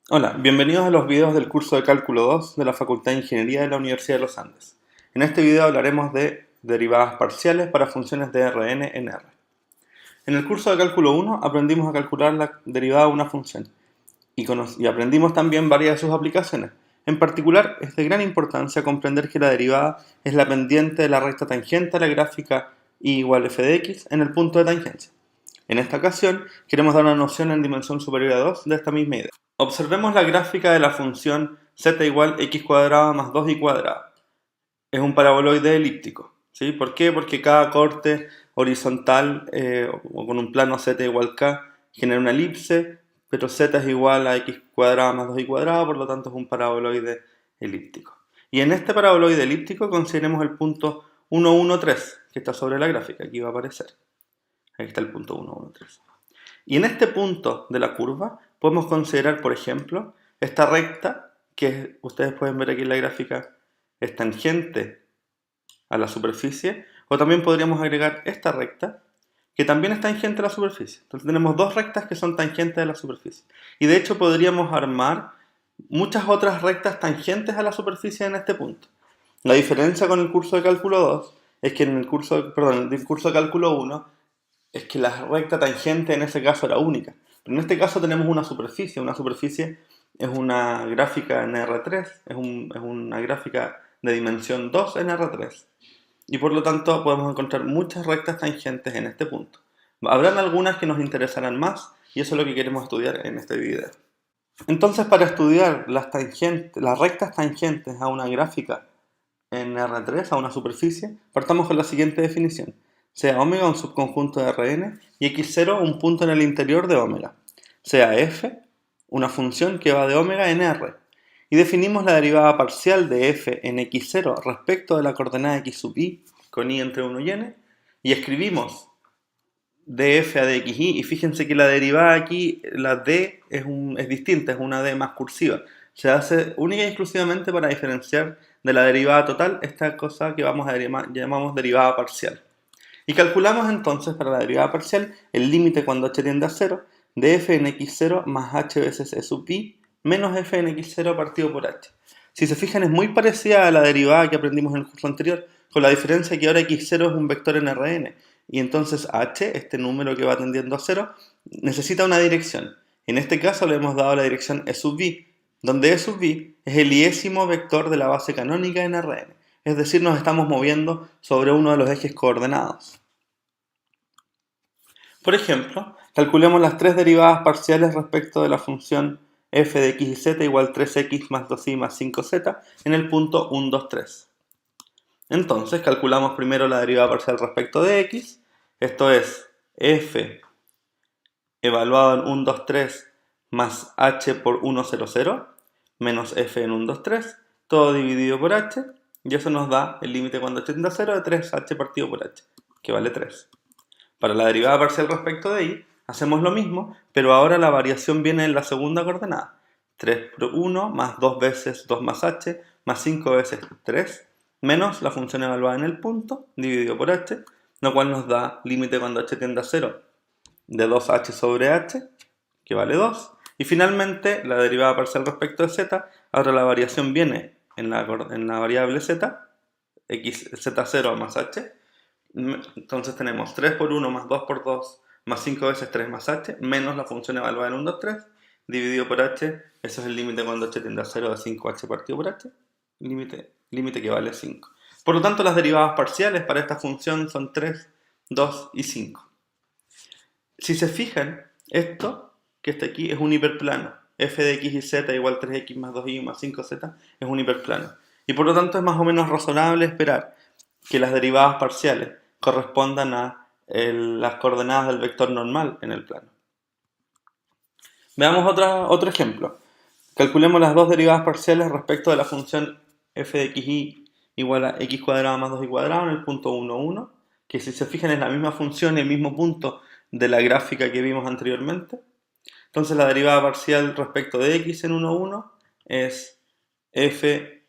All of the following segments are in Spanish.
Hola, bienvenidos a los videos del curso de Cálculo 2 de la Facultad de Ingeniería de la Universidad de los Andes. En este video hablaremos de derivadas parciales para funciones de Rn en R. En el curso de Cálculo 1 aprendimos a calcular la derivada de una función y aprendimos también varias de sus aplicaciones. En particular, es de gran importancia comprender que la derivada es la pendiente de la recta tangente a la gráfica y igual f de x en el punto de tangencia. En esta ocasión, queremos dar una noción en dimensión superior a 2 de esta misma idea. Observemos la gráfica de la función z igual x cuadrado más 2y cuadrado. Es un paraboloide elíptico. ¿Sí? ¿Por qué? Porque cada corte horizontal o con un plano z igual k genera una elipse, pero z es igual a x cuadrado más 2y cuadrado, por lo tanto es un paraboloide elíptico. Y en este paraboloide elíptico consideremos el punto 1, 1, 3, que está sobre la gráfica, aquí va a aparecer. Ahí está el punto 1, 1, 3. Y en este punto de la curva podemos considerar, por ejemplo, esta recta, que ustedes pueden ver aquí en la gráfica, es tangente a la superficie, o también podríamos agregar esta recta, que también es tangente a la superficie. Entonces tenemos dos rectas que son tangentes a la superficie. Y de hecho podríamos armar muchas otras rectas tangentes a la superficie en este punto. La diferencia con el curso de cálculo 2 es que en el curso de cálculo 1 es que la recta tangente en ese caso era única. Pero en este caso tenemos una superficie. Una superficie es una gráfica en R3, es una gráfica de dimensión 2 en R3. Y por lo tanto podemos encontrar muchas rectas tangentes en este punto. Habrán algunas que nos interesarán más y eso es lo que queremos estudiar en este video. Entonces, para estudiar las rectas tangentes a una gráfica en R3, a una superficie, partamos con la siguiente definición. Sea omega un subconjunto de Rn y x0 un punto en el interior de omega. Sea f una función que va de omega en R. Y definimos la derivada parcial de f en x0 respecto de la coordenada x sub i, con i entre 1 y n, y escribimos df a dxi, y fíjense que la derivada aquí, la d es distinta, es una d más cursiva. Se hace única y exclusivamente para diferenciar de la derivada total esta cosa que llamamos derivada parcial. Y calculamos entonces para la derivada parcial el límite cuando h tiende a 0 de f en x0 más h veces e sub i menos f en x0 partido por h. Si se fijan, es muy parecida a la derivada que aprendimos en el curso anterior, con la diferencia que ahora x0 es un vector en Rn, y entonces h, este número que va tendiendo a 0, necesita una dirección. En este caso le hemos dado la dirección e sub i, donde e sub i es el iésimo vector de la base canónica en Rn. Es decir, nos estamos moviendo sobre uno de los ejes coordenados. Por ejemplo, calculemos las tres derivadas parciales respecto de la función f de x y z igual 3x más 2y más 5z en el punto 1, 2, 3. Entonces, calculamos primero la derivada parcial respecto de x, esto es f evaluado en 1, 2, 3 más h por 1, 0, 0 menos f en 1, 2, 3, todo dividido por h, y eso nos da el límite cuando tiende a 0 de 3h partido por h, que vale 3. Para la derivada parcial respecto de y, hacemos lo mismo, pero ahora la variación viene en la segunda coordenada. 3 por 1 más 2 veces 2 más h más 5 veces 3 menos la función evaluada en el punto dividido por h, lo cual nos da límite cuando h tiende a 0 de 2h sobre h, que vale 2. Y finalmente la derivada parcial respecto de z, ahora la variación viene en la variable z, x, z0 más h. Entonces tenemos 3 por 1 más 2 por 2 más 5 veces 3 más h menos la función evaluada en 1, 2, 3 dividido por h, eso es el límite cuando h tiende a 0 de 5h partido por h, límite que vale 5. Por lo tanto, las derivadas parciales para esta función son 3, 2 y 5. Si se fijan, esto que está aquí es un hiperplano. F de x y z igual 3x más 2y más 5z es un hiperplano. Y por lo tanto es más o menos razonable esperar que las derivadas parciales correspondan a las coordenadas del vector normal en el plano. Veamos otro ejemplo. Calculemos las dos derivadas parciales respecto de la función f de xy igual a x cuadrado más 2y cuadrado en el punto 1, 1, que si se fijan es la misma función y el mismo punto de la gráfica que vimos anteriormente. Entonces la derivada parcial respecto de x en 1, 1 es f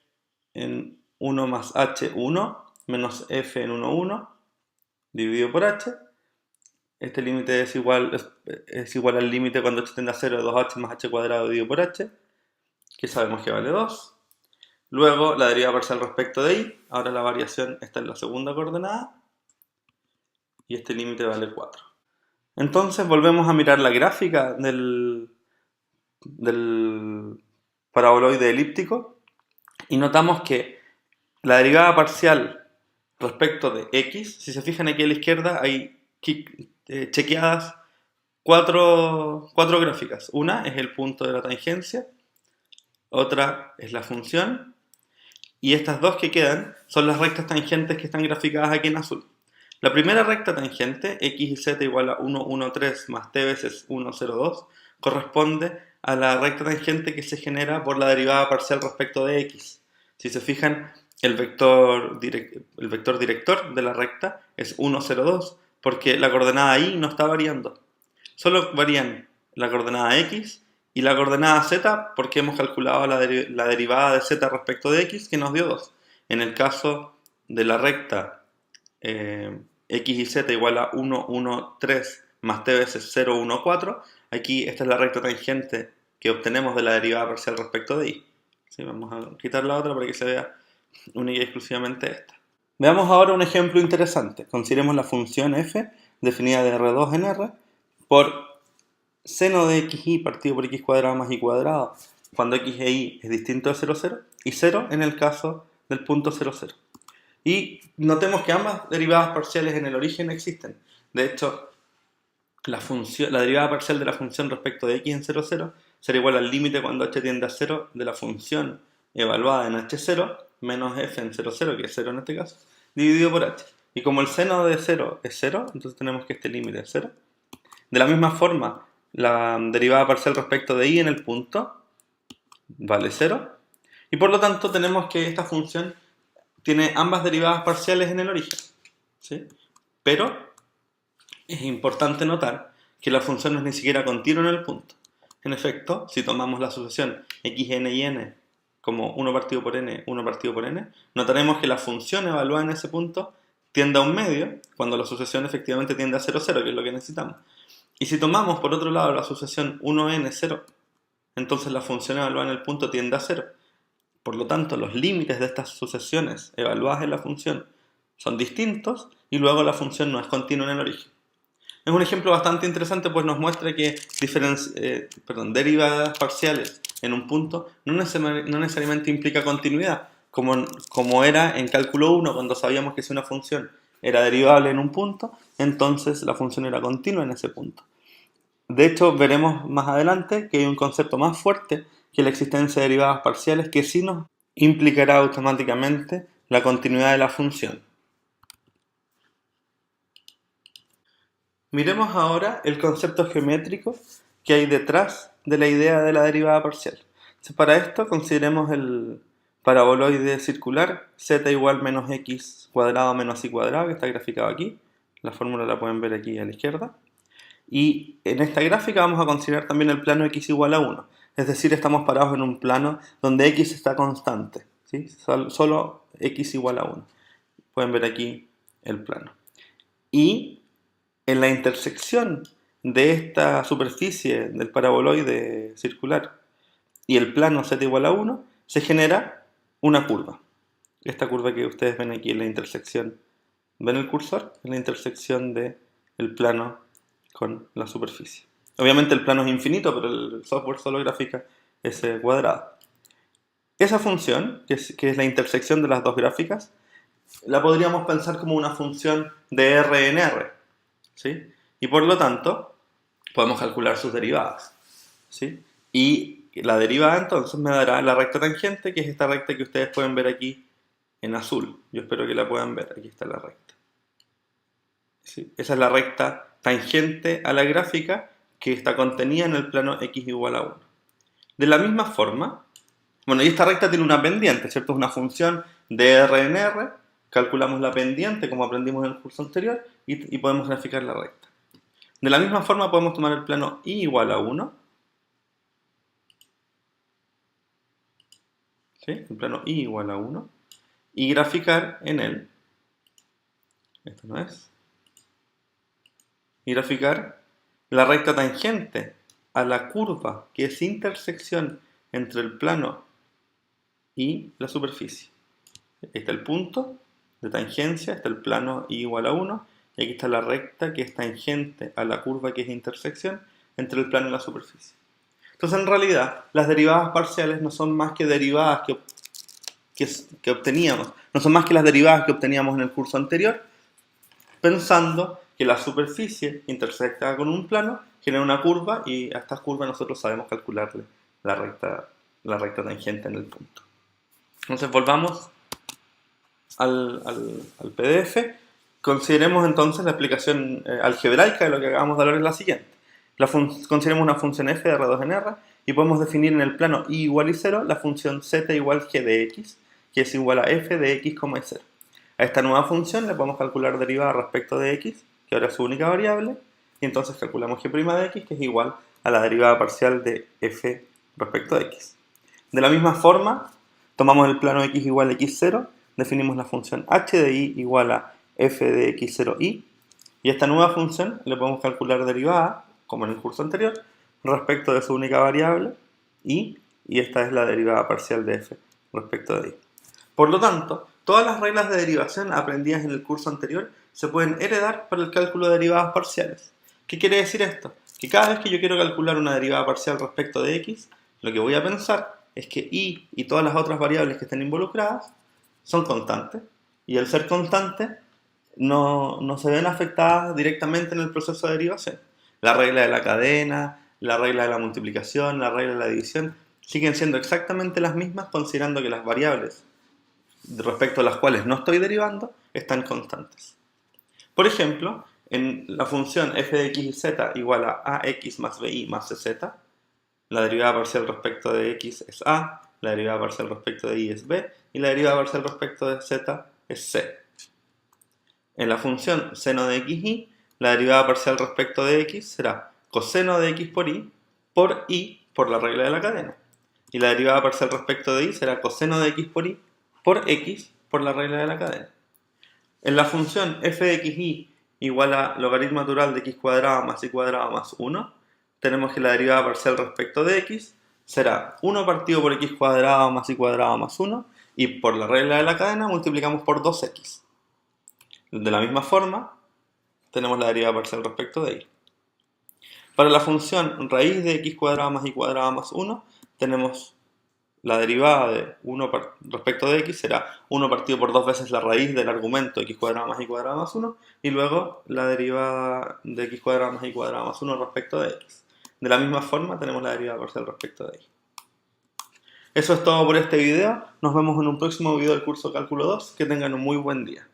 en 1 más h1 menos f en 1, 1 dividido por h. Este límite es igual al límite cuando h tiende a 0 de 2h más h cuadrado dividido por h. que sabemos que vale 2. Luego la derivada parcial respecto de y, ahora la variación está en la segunda coordenada, y este límite vale 4. Entonces volvemos a mirar la gráfica del paraboloide elíptico y notamos que la derivada parcial respecto de x, si se fijan aquí a la izquierda hay chequeadas cuatro gráficas. Una es el punto de la tangencia, otra es la función, y estas dos que quedan son las rectas tangentes que están graficadas aquí en azul. La primera recta tangente, x y z igual a 1, 1, 3 más t veces 1, 0, 2, corresponde a la recta tangente que se genera por la derivada parcial respecto de x. Si se fijan, el vector director de la recta es 1, 0, 2, porque la coordenada y no está variando. Solo varían la coordenada x y la coordenada z, porque hemos calculado la derivada de z respecto de x, que nos dio 2. En el caso de la recta x y z igual a 1, 1, 3 más t veces 0, 1, 4, aquí esta es la recta tangente que obtenemos de la derivada parcial respecto de y. ¿Sí? Vamos a quitar la otra para que se vea única y exclusivamente esta. Veamos ahora un ejemplo interesante. Consideremos la función f definida de R2 en R por seno de xy partido por x cuadrado más y cuadrado cuando x e y es distinto de 0, 0 y 0 en el caso del punto 0, 0. Y notemos que ambas derivadas parciales en el origen existen. De hecho, la derivada parcial de la función respecto de x en 0, 0 será igual al límite cuando h tiende a 0 de la función evaluada en h0 menos f en 0, 0, que es 0 en este caso, dividido por h. Y como el seno de 0 es 0, entonces tenemos que este límite es 0. De la misma forma, la derivada parcial respecto de y en el punto vale 0. Y por lo tanto tenemos que esta función tiene ambas derivadas parciales en el origen. ¿Sí? Pero es importante notar que la función no es ni siquiera continua en el punto. En efecto, si tomamos la sucesión xn y n como 1 partido por n, 1 partido por n, notaremos que la función evaluada en ese punto tiende a un medio, cuando la sucesión efectivamente tiende a 0, 0, que es lo que necesitamos. Y si tomamos por otro lado la sucesión 1n, 0, entonces la función evaluada en el punto tiende a 0. Por lo tanto, los límites de estas sucesiones evaluadas en la función son distintos y luego la función no es continua en el origen. Es un ejemplo bastante interesante, pues nos muestra que derivadas parciales en un punto no necesariamente implica continuidad, como era en cálculo 1 cuando sabíamos que si una función era derivable en un punto, entonces la función era continua en ese punto. De hecho, veremos más adelante que hay un concepto más fuerte que la existencia de derivadas parciales que sí nos implicará automáticamente la continuidad de la función. Miremos ahora el concepto geométrico que hay detrás de la idea de la derivada parcial. Entonces, para esto consideremos el paraboloide circular z igual menos x cuadrado menos y cuadrado, que está graficado aquí. La fórmula la pueden ver aquí a la izquierda. Y en esta gráfica vamos a considerar también el plano x igual a 1. Es decir, estamos parados en un plano donde x está constante. ¿Sí? Solo x igual a 1. Pueden ver aquí el plano. Y en la intersección de esta superficie del paraboloide circular y el plano z igual a 1, se genera una curva. Esta curva que ustedes ven aquí en la intersección, ¿ven el cursor? En la intersección del plano con la superficie. Obviamente el plano es infinito, pero el software solo grafica ese cuadrado. Esa función, que es la intersección de las dos gráficas, la podríamos pensar como una función de R en R. ¿Sí? Y por lo tanto, podemos calcular sus derivadas. ¿Sí? Y la derivada entonces me dará la recta tangente, que es esta recta que ustedes pueden ver aquí en azul. Yo espero que la puedan ver. Aquí está la recta. ¿Sí? Esa es la recta tangente a la gráfica que está contenida en el plano x igual a 1. De la misma forma, bueno, y esta recta tiene una pendiente, ¿cierto? Es una función de R en R. Calculamos la pendiente, como aprendimos en el curso anterior, y podemos graficar la recta. De la misma forma podemos tomar el plano y igual a 1. ¿Sí? El plano y igual a 1. Y graficar en él. Esto no es. Y graficar la recta tangente a la curva, que es intersección entre el plano y la superficie. Aquí está el punto de tangencia, está el plano y igual a 1, y aquí está la recta que es tangente a la curva que es intersección entre el plano y la superficie. Entonces, en realidad, las derivadas parciales no son más que derivadas que obteníamos, no son más que las derivadas que obteníamos en el curso anterior, pensando que la superficie intersecta con un plano, genera una curva, y a esta curva nosotros sabemos calcularle la recta tangente en el punto. Entonces, volvamos al PDF. Consideremos entonces la explicación algebraica de lo que acabamos de hablar es la siguiente. Consideremos una función f de R2 en R y podemos definir en el plano y igual y 0 la función z igual g de x, que es igual a f de x, y 0. A esta nueva función le podemos calcular derivada respecto de x, que ahora es su única variable, y entonces calculamos g' de x, que es igual a la derivada parcial de f respecto de x. De la misma forma, tomamos el plano x igual a x0, definimos la función h de y igual a f de x0y, y a esta nueva función le podemos calcular derivada, como en el curso anterior, respecto de su única variable, y esta es la derivada parcial de f respecto de y. Por lo tanto, todas las reglas de derivación aprendidas en el curso anterior se pueden heredar para el cálculo de derivadas parciales. ¿Qué quiere decir esto? Que cada vez que yo quiero calcular una derivada parcial respecto de x, lo que voy a pensar es que y todas las otras variables que estén involucradas son constantes, y al ser constantes no se ven afectadas directamente en el proceso de derivación. La regla de la cadena, la regla de la multiplicación, la regla de la división siguen siendo exactamente las mismas, considerando que las variables respecto a las cuales no estoy derivando están constantes. Por ejemplo, en la función f de x y z igual a ax más bi más cz, la derivada parcial respecto de x es a, la derivada parcial respecto de y es b, y la derivada parcial respecto de z es c. En la función seno de x y, la derivada parcial respecto de x será coseno de x por y por la regla de la cadena. Y la derivada parcial respecto de y será coseno de x por x por la regla de la cadena. En la función f de x y igual a logaritmo natural de x cuadrado más y cuadrado más 1, tenemos que la derivada parcial respecto de x será 1 partido por x cuadrado más y cuadrado más 1, y por la regla de la cadena multiplicamos por 2x. De la misma forma, tenemos la derivada parcial respecto de y. Para la función raíz de x cuadrado más y cuadrado más 1, tenemos la derivada de 1 respecto de x será 1 partido por 2 veces la raíz del argumento x cuadrado más y cuadrado más 1, y luego la derivada de x cuadrado más y cuadrado más 1 respecto de x. De la misma forma, tenemos la derivada parcial respecto de y. Eso es todo por este video. Nos vemos en un próximo video del curso Cálculo 2. Que tengan un muy buen día.